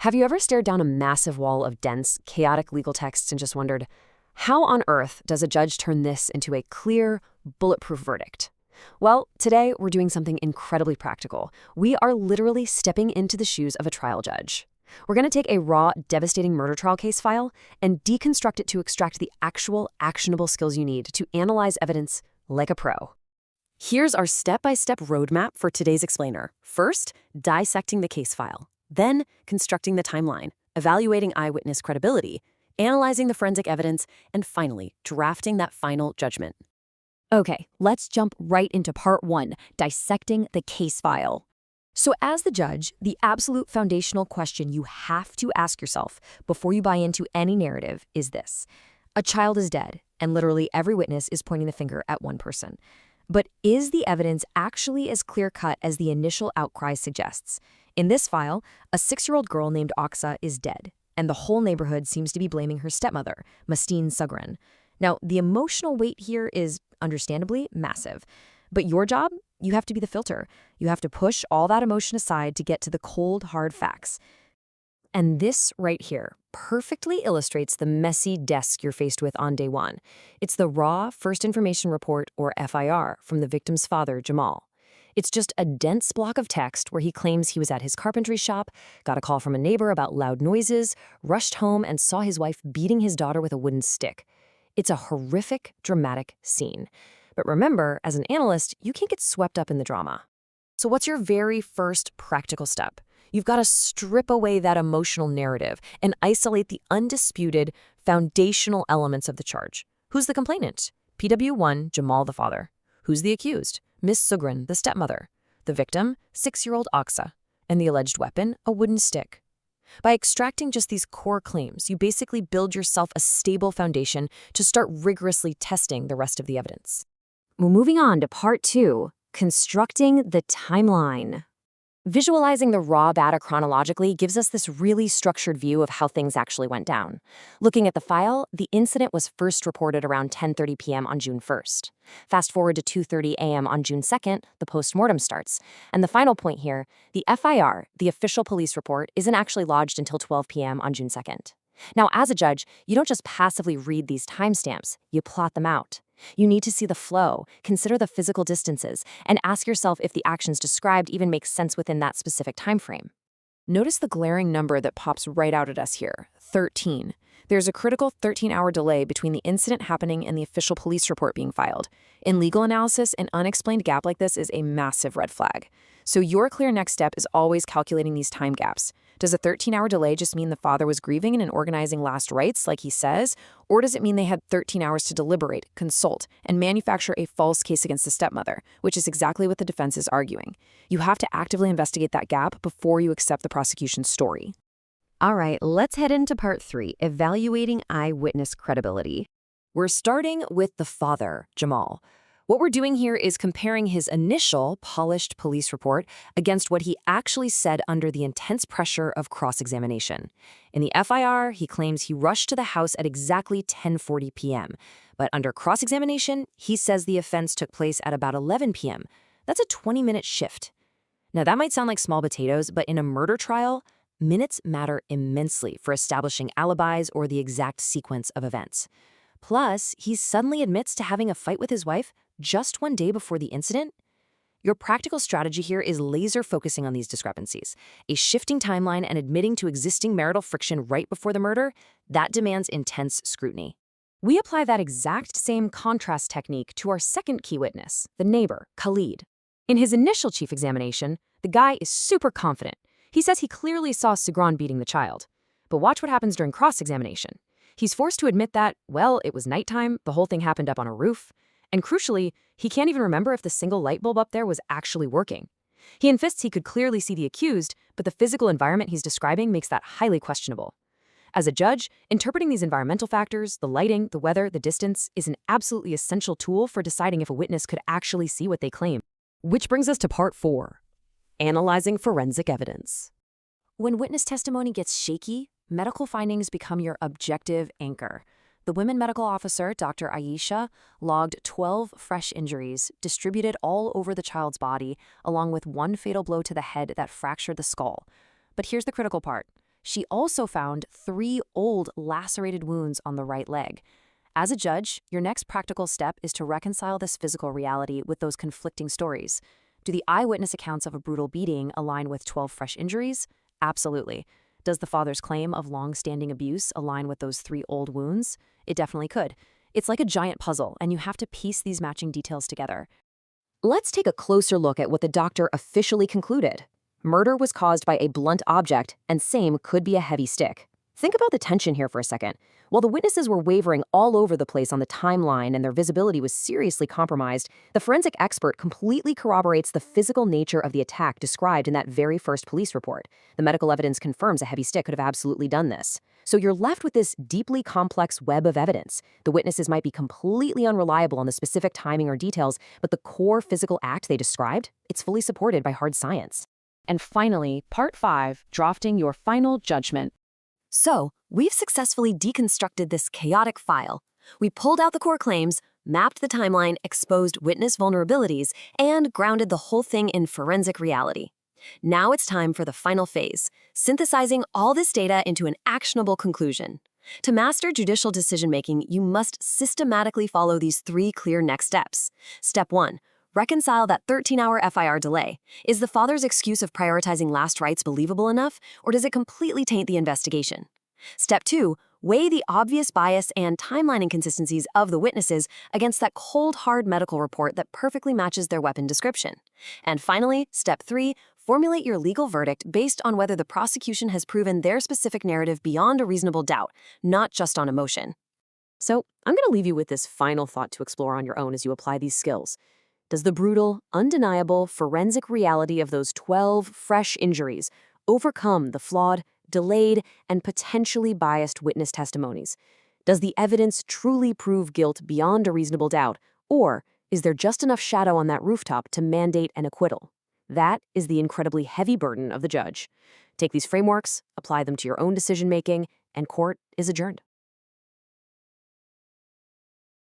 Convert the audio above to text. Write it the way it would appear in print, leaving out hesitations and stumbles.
Have you ever stared down a massive wall of dense, chaotic legal texts and just wondered, how on earth does a judge turn this into a clear, bulletproof verdict? Well, today we're doing something incredibly practical. We are literally stepping into the shoes of a trial judge. We're going to take a raw, devastating murder trial case file and deconstruct it to extract the actual, actionable skills you need to analyze evidence like a pro. Here's our step-by-step roadmap for today's explainer. First, dissecting the case file. Then, constructing the timeline, evaluating eyewitness credibility, analyzing the forensic evidence, and finally, drafting that final judgment. Okay, let's jump right into part 1, dissecting the case file. So as the judge, the absolute foundational question you have to ask yourself before you buy into any narrative is this. A child is dead, and literally every witness is pointing the finger at one person. But is the evidence actually as clear-cut as the initial outcry suggests? In this file, a 6-year-old girl named Aksa is dead, and the whole neighborhood seems to be blaming her stepmother, Mastine Sugran. Now, the emotional weight here is, understandably, massive. But your job? You have to be the filter. You have to push all that emotion aside to get to the cold, hard facts. And this right here perfectly illustrates the messy desk you're faced with on day one. It's the raw First Information Report, or FIR, from the victim's father, Jamal. It's just a dense block of text where he claims he was at his carpentry shop, got a call from a neighbor about loud noises, rushed home and saw his wife beating his daughter with a wooden stick. It's a horrific, dramatic scene. But remember, as an analyst, you can't get swept up in the drama. So what's your very first practical step? You've got to strip away that emotional narrative and isolate the undisputed, foundational elements of the charge. Who's the complainant? PW1, Jamal the father. Who's the accused? Miss Sugran, the stepmother. The victim, 6-year-old Aksa. And the alleged weapon, a wooden stick. By extracting just these core claims, you basically build yourself a stable foundation to start rigorously testing the rest of the evidence. Well, moving on to part 2, constructing the timeline. Visualizing the raw data chronologically gives us this really structured view of how things actually went down. Looking at the file, the incident was first reported around 10:30 p.m. on June 1st. Fast forward to 2:30 a.m. on June 2nd, the postmortem starts. And the final point here, the FIR, the official police report, isn't actually lodged until 12 p.m. on June 2nd. Now, as a judge, you don't just passively read these timestamps, you plot them out. You need to see the flow, consider the physical distances, and ask yourself if the actions described even make sense within that specific time frame. Notice the glaring number that pops right out at us here, 13. There's a critical 13-hour delay between the incident happening and the official police report being filed. In legal analysis, an unexplained gap like this is a massive red flag. So your clear next step is always calculating these time gaps. Does a 13-hour delay just mean the father was grieving and organizing last rites, like he says? Or does it mean they had 13 hours to deliberate, consult, and manufacture a false case against the stepmother, which is exactly what the defense is arguing? You have to actively investigate that gap before you accept the prosecution's story. All right, let's head into part 3, evaluating eyewitness credibility. We're starting with the father, Jamal. What we're doing here is comparing his initial, polished police report against what he actually said under the intense pressure of cross-examination. In the FIR, he claims he rushed to the house at exactly 10:40 p.m., but under cross-examination, he says the offense took place at about 11 p.m. That's a 20-minute shift. Now, that might sound like small potatoes, but in a murder trial, minutes matter immensely for establishing alibis or the exact sequence of events. Plus, he suddenly admits to having a fight with his wife just one day before the incident. Your practical strategy here is laser focusing on these discrepancies. A shifting timeline and admitting to existing marital friction right before the murder, that demands intense scrutiny. We apply that exact same contrast technique to our second key witness, the neighbor, Khalid. In his initial chief examination, the guy is super confident. He says he clearly saw Sugran beating the child. But watch what happens during cross-examination. He's forced to admit that, well, it was nighttime, the whole thing happened up on a roof, and crucially, he can't even remember if the single light bulb up there was actually working. He insists he could clearly see the accused, but the physical environment he's describing makes that highly questionable. As a judge, interpreting these environmental factors, the lighting, the weather, the distance, is an absolutely essential tool for deciding if a witness could actually see what they claim. Which brings us to part 4, analyzing forensic evidence. When witness testimony gets shaky, medical findings become your objective anchor. The women medical officer, Dr. Aisha, logged 12 fresh injuries distributed all over the child's body, along with one fatal blow to the head that fractured the skull. But here's the critical part. She also found 3 old lacerated wounds on the right leg. As a judge, your next practical step is to reconcile this physical reality with those conflicting stories. Do the eyewitness accounts of a brutal beating align with 12 fresh injuries? Absolutely. Does the father's claim of long-standing abuse align with those 3 old wounds? It definitely could. It's like a giant puzzle, and you have to piece these matching details together. Let's take a closer look at what the doctor officially concluded. Murder was caused by a blunt object, and same could be a heavy stick. Think about the tension here for a second. While the witnesses were wavering all over the place on the timeline and their visibility was seriously compromised, the forensic expert completely corroborates the physical nature of the attack described in that very first police report. The medical evidence confirms a heavy stick could have absolutely done this. So you're left with this deeply complex web of evidence. The witnesses might be completely unreliable on the specific timing or details, but the core physical act they described, it's fully supported by hard science. And finally, Part 5, drafting your final judgment. So, we've successfully deconstructed this chaotic file. We pulled out the core claims, mapped the timeline, exposed witness vulnerabilities, and grounded the whole thing in forensic reality. Now it's time for the final phase, synthesizing all this data into an actionable conclusion. To master judicial decision-making, you must systematically follow these 3 clear next steps. Step 1. Reconcile that 13-hour FIR delay. Is the father's excuse of prioritizing last rites believable enough, or does it completely taint the investigation? Step 2. Weigh the obvious bias and timeline inconsistencies of the witnesses against that cold, hard medical report that perfectly matches their weapon description. And finally, Step 3. Formulate your legal verdict based on whether the prosecution has proven their specific narrative beyond a reasonable doubt, not just on emotion. So, I'm going to leave you with this final thought to explore on your own as you apply these skills. Does the brutal, undeniable forensic reality of those 12 fresh injuries overcome the flawed, delayed, and potentially biased witness testimonies? Does the evidence truly prove guilt beyond a reasonable doubt, or is there just enough shadow on that rooftop to mandate an acquittal? That is the incredibly heavy burden of the judge. Take these frameworks, apply them to your own decision-making, and court is adjourned.